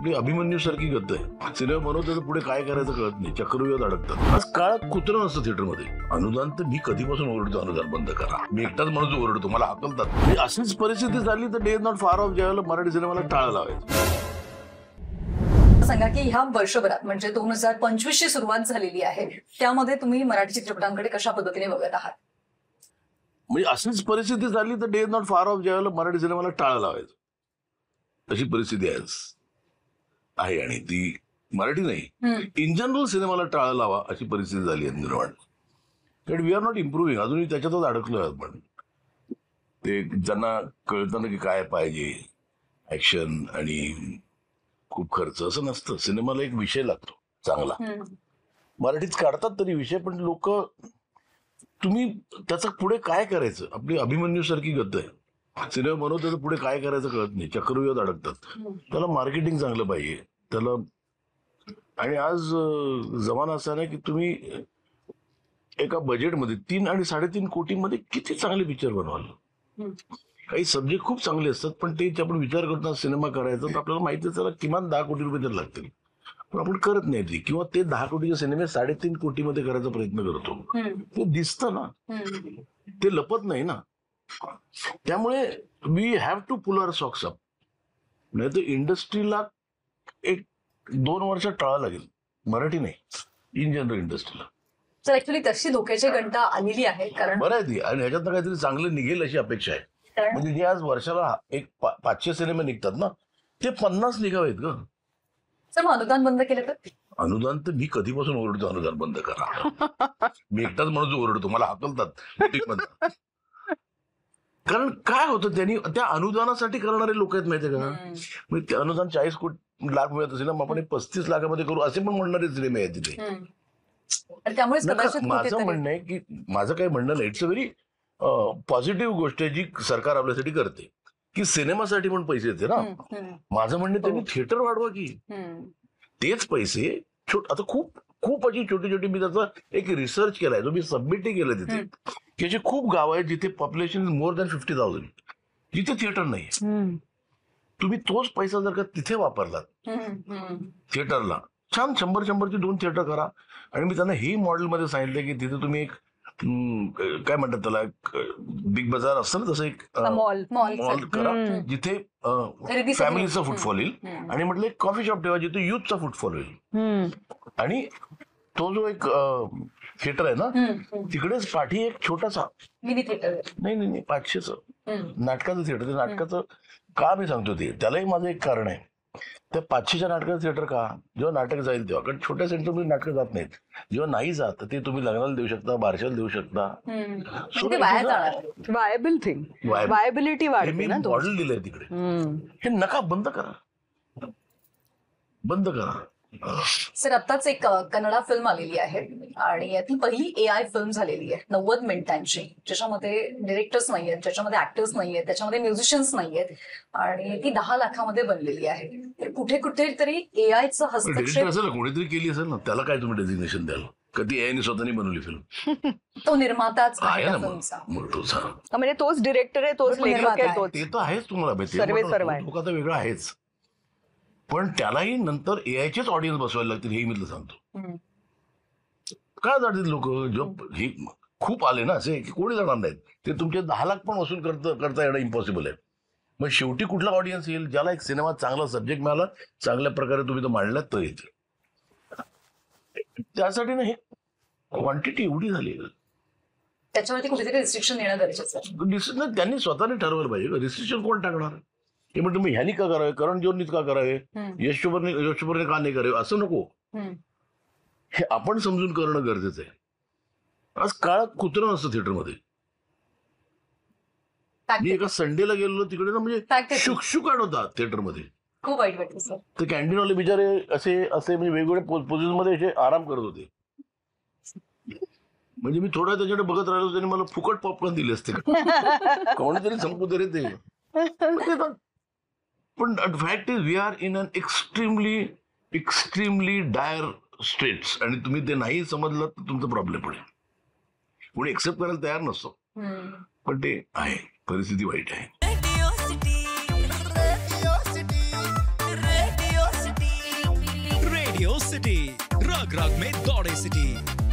आपली अभिमन्यू सारखी गत आहे. सिनेमा बनवतो तर पुढे काय करायचं कळत नाही, चक्रव्यूहात अडकतात. आज काळात कुत्रं नसतं थिएटरमध्ये. अनुदान तर मी कधीपासून ओरडतो, अनुदान बंद करा. मी एकटाच माणूस ओरडतो, मला हाकलतात. अशीच परिस्थिती झाली तर day is not far of ज्यावेळेला मराठी सिनेमाला टाळं लावायचं. सांगा की ह्या वर्षभरात म्हणजे 2025 ची सुरुवात झालेली आहे, त्यामध्ये तुम्ही मराठी चित्रपटांकडे कशा पद्धतीने बघत आहात? म्हणजे अशीच परिस्थिती झाली तर day is not far of ज्यावेळेला मराठी सिनेमाला टाळं लावायचं, अशी परिस्थिती आहे. आणि ती मराठी नाही, इन जनरल सिनेमाला टाळं लावा अशी परिस्थिती झाली आहे निर्माण. कारण वी आर नॉट इम्प्रुव्हिंग, अजूनही त्याच्यातच अडकलोय आपण. ते ज्यांना कळतं ना की काय पाहिजे, ऍक्शन आणि खूप खर्च, असं नसतं. सिनेमाला एक विषय लागतो चांगला. मराठीत काढतात तरी विषय, पण लोक तुम्ही त्याचा पुढे काय करायचं, आपली अभिमन्यू सारखी गत आहे. सिनेमा बनवतो तर पुढे काय करायचं कळत नाही, चक्रव्यूहात अडकतात. त्याला मार्केटिंग चांगलं पाहिजे त्याला. आणि आज जमाना असा नाही की तुम्ही एका बजेटमध्ये 3 आणि 3.5 कोटीमध्ये किती चांगले पिक्चर बनवाल. काही सब्जेक्ट खूप चांगले असतात, पण ते आपण विचार करतो सिनेमा करायचा तर आपल्याला माहिती आहे त्याला किमान 10 कोटी रुपये तर लागतील, पण आपण करत नाही ते. किंवा ते 10 कोटीचे सिनेमे 3.5 कोटीमध्ये करायचा प्रयत्न करतो. ते दिसतं ना, ते लपत नाही ना. त्यामुळे we have to pull our socks up. नाही तर इंडस्ट्रीला 1-2 वर्ष टाळा लागेल, मराठी नाही, इन जनरल इंडस्ट्रीला. तर ऍक्च्युली तशी धोक्याची घंटा आलेली आहे, कारण बरं आहे ती. आणि ह्याच्यातनं काहीतरी चांगलं निघेल अशी अपेक्षा आहे. म्हणजे जे आज वर्षाला 500 सिनेमे निघतात ना, ते 50 निघावेत ग. सर मग अनुदान बंद केलं तर? अनुदान तर मी कधीपासून ओरडतो, अनुदान बंद करा. मी एकटाच माणूस ओरडतो, मला हाकलतात. कारण काय होतं, त्यांनी त्या अनुदानासाठी करणारे लोक आहेत माहितीये का. म्हणजे ते अनुदान 40 लाख मिळत असेल ना, आपण 35 लाखामध्ये करू असे पण म्हणणारे सिनेमे आहेत तिथे. माझं म्हणणं आहे की, माझं काही म्हणणं नाही, इट्स अ व्हेरी पॉझिटिव्ह गोष्ट आहे जी सरकार आपल्यासाठी करते, की सिनेमासाठी पण पैसे येते ना. माझं म्हणणं त्यांनी थिएटर वाढवा की तेच पैसे आता खूप अशी छोटी छोटी, मी त्याचा एक रिसर्च केलाय जो मी सबमिटही केलं तिथे, की अशी खूप गाव आहेत जिथे पॉप्युलेशन मोर दॅन 50,000, जिथे थिएटर नाही. तुम्ही तोच पैसा जर का तिथे वापरलात थिएटरला, छान 100ची 2 थिएटर करा. आणि मी त्यांना ही मॉडेलमध्ये सांगितलं की तिथे तुम्ही एक काय म्हणतात त्याला, बिग बाजार असतं ना तसं, एक मॉल करा जिथे फॅमिलीचा फुटफॉल येईल. आणि म्हटलं एक कॉफी शॉप ठेवा जिथे युथचा फुटफॉल होईल. आणि तो जो एक थिएटर आहे ना, तिकडेच पाठी एक छोटासा मिनी थिएटर, नाही 500चं नाटकाचं थिएटर. ते नाटकाचं का मी सांगतो ते, त्यालाही माझं एक कारण आहे. त्या 500च्या नाटकाचं थिएटर का, जेव्हा नाटक जाईल तेव्हा, कारण छोट्या सेंटरमध्ये नाटकं जात नाहीत. जेव्हा नाही जात तर ते तुम्ही लग्नाला देऊ शकता, बारशाला देऊ शकता. वायबल थिंग, वायबिलिटी वाढते ना. मॉडेल दिलंय तिकडे, हे नका, बंद करा. सर आत्ताच एक कन्नडा फिल्म आलेली आहे आणि ती पहिली AI फिल्म झालेली आहे 90 मिनिटांची, ज्याच्यामध्ये डिरेक्टर्स नाहीयेत, ज्याच्यामध्ये ऍक्टर्स नाहीयेत, त्याच्यामध्ये म्युझिशियन्स नाहीयेत, आणि ती 10 लाखामध्ये बनलेली आहे. तर कुठे तरी AIचं हस्तक्षेप कोणीतरी केली असेल ना, त्याला काय तुम्ही डेझिग्नेशन द्याल? कधी एआयने स्वतःनी बनवली फिल्म? तो निर्माताच आहे ना फिल्मचा, म्हणजे तोच डिरेक्टर आहे, तोच लेखक आहे. ते तर आहेच, तुम्हाला माहिती, आता वेगळं आहेच. पण त्यालाही नंतर एआयचेच ऑडियन्स बसवायला लागतील, हे मी तुला सांगतो. काय जातील लोक, हे खूप आले ना असे की कोणी जाणार नाहीत. ते तुमचे 10 लाख पण वसूल करता येणं इम्पॉसिबल आहे. मग शेवटी कुठला ऑडियन्स येईल, ज्याला एक सिनेमा चांगला सब्जेक्ट मिळाला, चांगल्या प्रकारे तुम्ही तो मांडला तर येते. त्यासाठी ना हे क्वांटिटी एवढी झाली, त्याच्यावरती कुठेतरी रिस्ट्रिक्शन येणं गरजेचं आहे. डिसिजन त्यांनी स्वतःने ठरवलं पाहिजे. रिस्ट्रिक्शन कोण टाकणार? हे म्हणजे तुम्ही ह्यानी का करावे, करण जोहरनीच का करावे, यश चोपडाने का नाही करावे, असं नको. हे आपण समजून करणं गरजेचं आहे. आज काळात कुत्रं नसतं थिएटरमध्ये. मी एका संडेला गेलो तिकडे ना, म्हणजे शुकशुकाट होता थिएटरमध्ये, खूप वाईट वाटतं सर. ते कॅन्टीनवाले बिचारे असे म्हणजे वेगवेगळ्या पोझिशन मध्ये असे आराम करत होते. म्हणजे मी थोडा त्याच्याकडे बघत राहिलो, त्याने मला फुकट पॉपकॉर्न दिले असते, कोणीतरी संपू तरी ते. पण fact is we are in an extremely dire states. आणि तुम्ही ते नाही समजलं तर तुमचा प्रॉब्लेम पडेल. कोणी एक्सेप्ट करायला तयार नसतो, पण ते आहे, परिस्थिती वाईट आहे. रेडियो सिटी, रग रग में दौड़े सिटी।